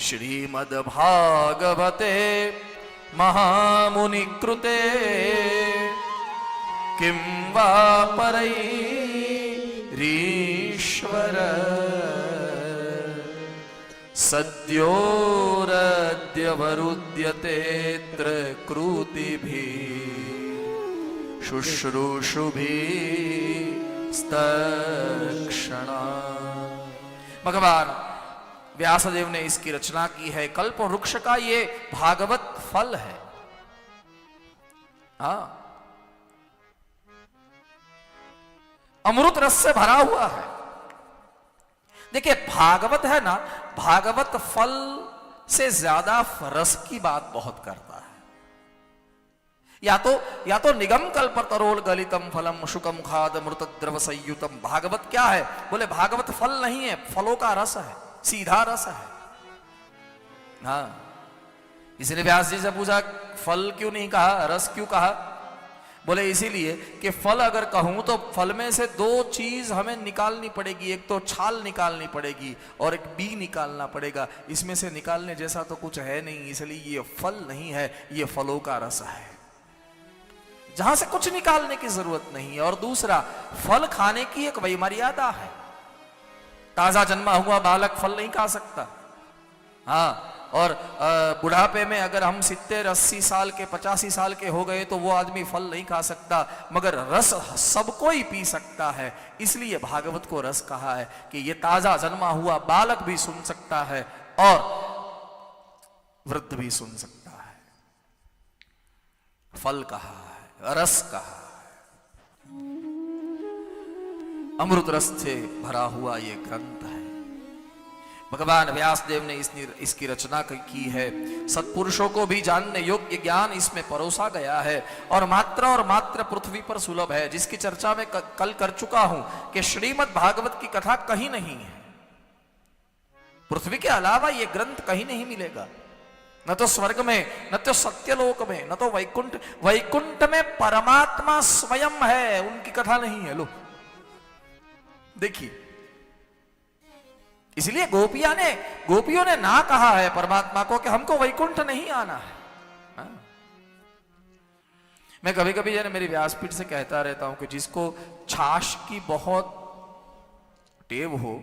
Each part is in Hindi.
श्रीमद्भागवते महामुनिकृते किं वा परैरीश्वर सद्योरद्यवरुध्यतेऽत्र कृतिभिः शुश्रूषुभिस्तक्षणा। भगवान व्यासदेव ने इसकी रचना की है। कल्प वृक्ष का ये भागवत फल है। अमृत रस से भरा हुआ है। देखिए भागवत है ना, भागवत फल से ज्यादा रस की बात बहुत करता है। या तो निगम कल्पतरोल गलितम फलम शुकम खाद मृत द्रव संयुतम। भागवत क्या है? बोले भागवत फल नहीं है, फलों का रस है, सीधा रस है। हाँ, इसलिए व्यास जी से पूछा फल क्यों नहीं कहा, रस क्यों कहा? बोले इसीलिए कि फल अगर कहूं तो फल में से दो चीज हमें निकालनी पड़ेगी। एक तो छाल निकालनी पड़ेगी और एक बी निकालना पड़ेगा। इसमें से निकालने जैसा तो कुछ है नहीं, इसलिए ये फल नहीं है, ये फलों का रस है, जहां से कुछ निकालने की जरूरत नहीं है। और दूसरा, फल खाने की एक वैमर्यादा है। ताजा जन्मा हुआ बालक फल नहीं खा सकता। हाँ, और बुढ़ापे में अगर हम 70-80 साल के 85 साल के हो गए तो वो आदमी फल नहीं खा सकता, मगर रस सबको ही पी सकता है। इसलिए भागवत को रस कहा है कि ये ताजा जन्मा हुआ बालक भी सुन सकता है और वृद्ध भी सुन सकता है। फल कहा है, रस कहा है। अमृत रस से भरा हुआ ये ग्रंथ है। भगवान व्यासदेव ने इसकी रचना की है। सत्पुरुषों को भी जानने योग्य ज्ञान इसमें परोसा गया है और मात्र पृथ्वी पर सुलभ है, जिसकी चर्चा मैं कल कर चुका हूं कि श्रीमद् भागवत की कथा कहीं नहीं है। पृथ्वी के अलावा यह ग्रंथ कहीं नहीं मिलेगा, न तो स्वर्ग में, न तो सत्यलोक में, न तो वैकुंठ। वैकुंठ में परमात्मा स्वयं है, उनकी कथा नहीं है। लो देखिए, इसलिए गोपियों ने ना कहा है परमात्मा को कि हमको वैकुंठ नहीं आना है। मैं कभी कभी मेरी व्यासपीठ से कहता रहता हूं कि जिसको छाछ की बहुत टेव हो,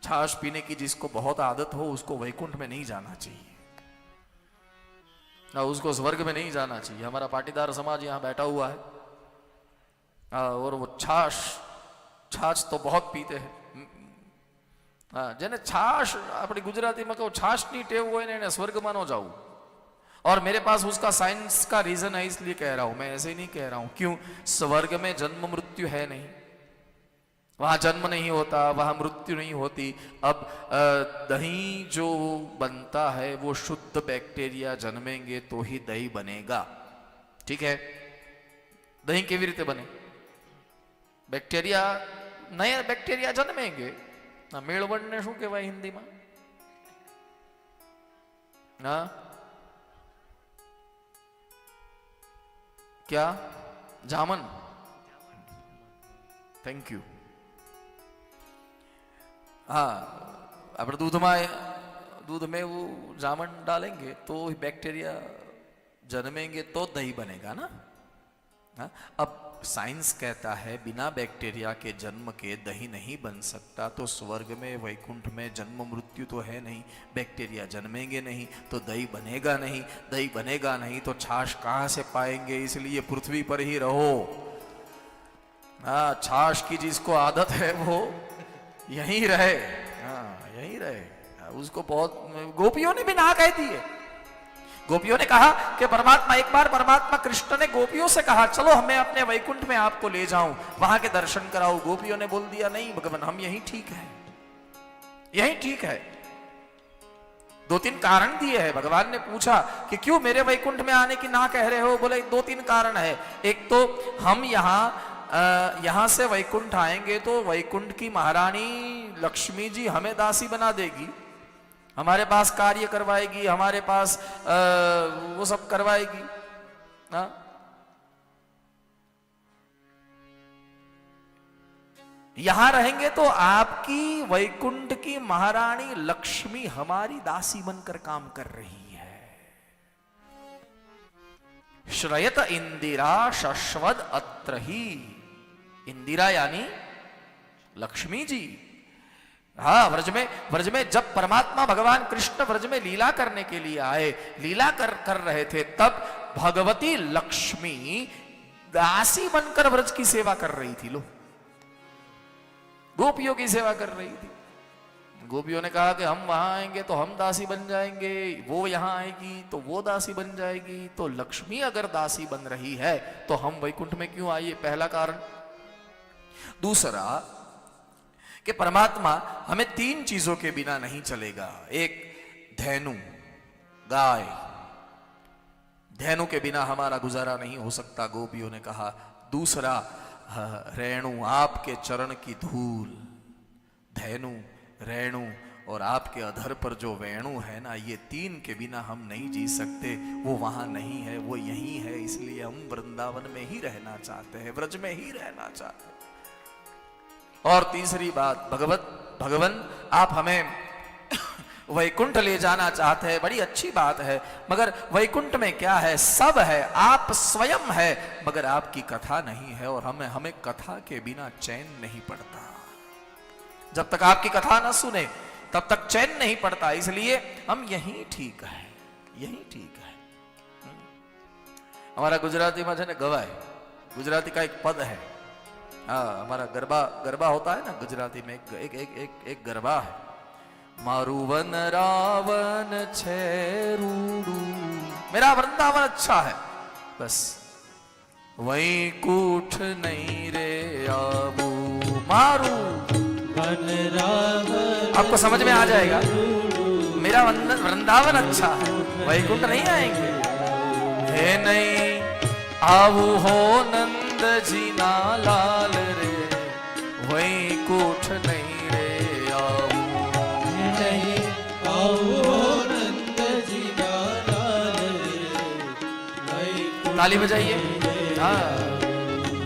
छाछ पीने की जिसको बहुत आदत हो, उसको वैकुंठ में नहीं जाना चाहिए, ना उसको स्वर्ग में नहीं जाना चाहिए। हमारा पाटीदार समाज यहां बैठा हुआ है और वो छाछ तो बहुत पीते हैं। जेने छाछ अपनी गुजराती में कहो छाछ नहीं टेव हो ने स्वर्ग में न जाऊं। और मेरे पास उसका साइंस का रीजन है, इसलिए कह रहा हूं, मैं ऐसे ही नहीं कह रहा हूं। क्यों? स्वर्ग में जन्म मृत्यु है नहीं, वहां जन्म नहीं होता, वहां मृत्यु नहीं होती। अब दही जो बनता है वो शुद्ध बैक्टीरिया जन्मेंगे तो ही दही बनेगा। ठीक है, दही केवी रीते बने? बैक्टीरिया, नया बैक्टीरिया जन्मेंगे ना। मेळवण ने शू कहेवाय हिंदी में? ना क्या? जामन। Thank you. हाँ, आप दूध में वो जामन डालेंगे तो बैक्टीरिया जन्मेंगे तो दही बनेगा ना। हाँ? अब साइंस कहता है बिना बैक्टीरिया के जन्म के दही नहीं बन सकता। तो स्वर्ग में, वैकुंठ में जन्म मृत्यु तो है नहीं, बैक्टीरिया जन्मेंगे नहीं तो दही बनेगा नहीं। दही बनेगा नहीं तो छाछ कहां से पाएंगे? इसलिए पृथ्वी पर ही रहो। हाँ, छाछ की जिसको आदत है वो यहीं रहे। हाँ, यहीं रहे। उसको बहुत गोपियों ने भी ना कह दी है। गोपियों ने कहा कि परमात्मा, एक बार परमात्मा कृष्ण ने गोपियों से कहा चलो हमें अपने वैकुंठ में आपको ले जाऊं, वहां के दर्शन कराओ। गोपियों ने बोल दिया नहीं भगवान, हम यहीं ठीक है, यहीं ठीक है। 2-3 कारण दिए हैं। भगवान ने पूछा कि क्यों मेरे वैकुंठ में आने की ना कह रहे हो? बोले 2-3 कारण है। एक तो हम यहां से वैकुंठ आएंगे तो वैकुंठ की महारानी लक्ष्मी जी हमें दासी बना देगी, हमारे पास कार्य करवाएगी, हमारे पास वो सब करवाएगी। यहां रहेंगे तो आपकी वैकुंठ की महारानी लक्ष्मी हमारी दासी बनकर काम कर रही है। श्रयत इंदिरा शश्वद अत्र ही। इंदिरा यानी लक्ष्मी जी। हाँ, व्रज में जब परमात्मा भगवान कृष्ण व्रज में लीला करने के लिए आए, लीला कर रहे थे, तब भगवती लक्ष्मी दासी बनकर व्रज की सेवा कर रही थी। लो, गोपियों की सेवा कर रही थी। गोपियों ने कहा कि हम वहां आएंगे तो हम दासी बन जाएंगे, वो यहां आएगी तो वो दासी बन जाएगी। तो लक्ष्मी अगर दासी बन रही है तो हम वैकुंठ में क्यों आइए? पहला कारण। दूसरा कि परमात्मा हमें 3 चीजों के बिना नहीं चलेगा। एक, धेनु, गाय। धेनु के बिना हमारा गुजारा नहीं हो सकता, गोपियों ने कहा। दूसरा, रेणु, आपके चरण की धूल। धेनु, रेणु और आपके अधर पर जो वेणु है ना, ये 3 के बिना हम नहीं जी सकते। वो वहां नहीं है, वो यहीं है, इसलिए हम वृंदावन में ही रहना चाहते हैं, व्रज में ही रहना चाहते हैं। और तीसरी बात, भगवन आप हमें वैकुंठ ले जाना चाहते हैं, बड़ी अच्छी बात है, मगर वैकुंठ में क्या है? सब है, आप स्वयं है, मगर आपकी कथा नहीं है। और हमें कथा के बिना चैन नहीं पड़ता। जब तक आपकी कथा ना सुने तब तक चैन नहीं पड़ता। इसलिए हम यहीं ठीक है, यहीं ठीक है। हमारा गुजराती में है गवाय, गुजराती का एक पद है। हाँ, हमारा गरबा होता है ना गुजराती में, एक गरबा है। मारू वन रावण छे रूडू, मेरा वृंदावन अच्छा है, बस वहीं कूठ नहीं रे आबू। मारू वन रावण, आपको समझ में आ जाएगा। मेरा वृंदावन अच्छा है, वैकुंठ नहीं आएंगे। हे नहीं आवू हो नंद जी ना लाल रे, वैकुंठ नहीं रे आऊ। नहीं आवू हो नंद जी ना लाल रे, वैकुंठ। ताली बजाइए। हाँ,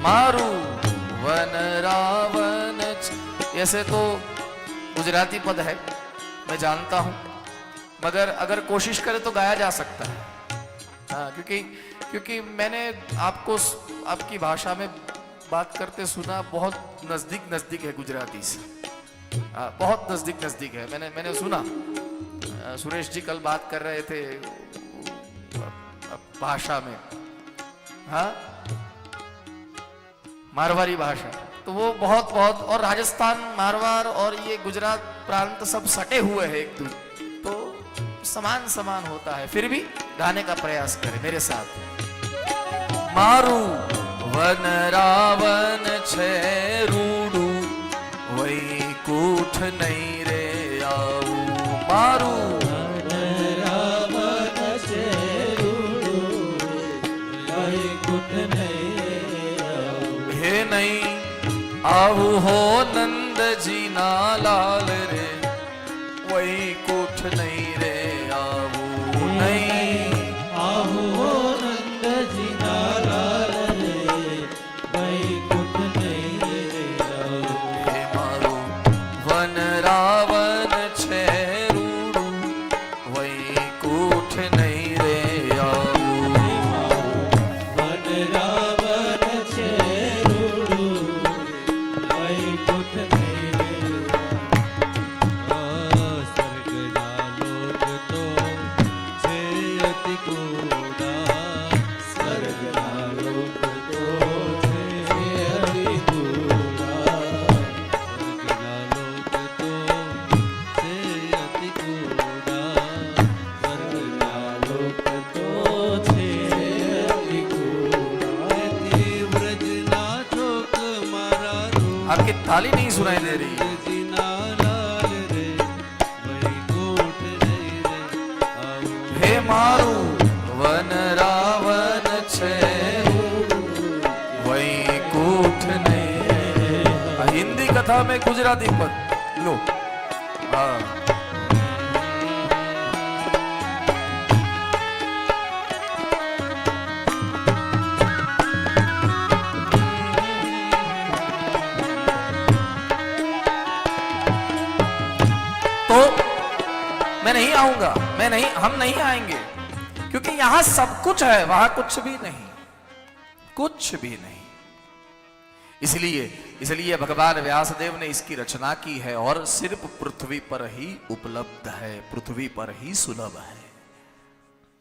मारू वन रावण। ऐसे तो गुजराती पद है, मैं जानता हूं, मगर अगर कोशिश करे तो गाया जा सकता है। हाँ, क्योंकि मैंने आपको आपकी भाषा में बात करते सुना, बहुत नजदीक है गुजराती से। बहुत नजदीक है। मैंने सुना, सुरेश जी कल बात कर रहे थे भाषा में, हाँ, मारवाड़ी भाषा, तो वो बहुत और राजस्थान, मारवाड़ और ये गुजरात प्रांत सब सटे हुए हैं एक दूसरे, तो समान होता है। फिर भी गाने का प्रयास करें मेरे साथ। मारू वन रावण छे रूडू, वैकुंठ नहीं रे आऊ। मारू वन रावण छे रूडू, वैकुंठ नहीं रे आऊ। हे नहीं आवू हो नंद जी ना लाल रे, वैकुंठ नहीं रे आवू। नहीं आवू हो नंद जी ना लाल रे, वैकुंठ नहीं रे आवू। हे मारू वन रावण छे रूडू, वैकुंठ नहीं रे आवू। वन रावण छे रूडू, वैकुंठ नहीं रे आवू। स्वर्ग जालोक तो छे अति कूड़ा, स्वर्ग जालोक तो छे अति कूड़ा, स्वर्ग जालोक तो छे अति कूड़ा, स्वर्ग जालोक तो छे अति कूड़ा। व्रज ना चोक मारा रो, आपकी ताली नहीं सुनाई दे रही। हे मारू वन रावण छे, वैकुंठ नहीं। हिंदी कथा में गुजराती पद लो। हाँ, आऊंगा, मैं नहीं, हम नहीं आएंगे, क्योंकि यहां सब कुछ है, वहां कुछ भी नहीं, कुछ भी नहीं। इसलिए भगवान व्यासदेव ने इसकी रचना की है और सिर्फ पृथ्वी पर ही उपलब्ध है, पृथ्वी पर ही सुलभ है।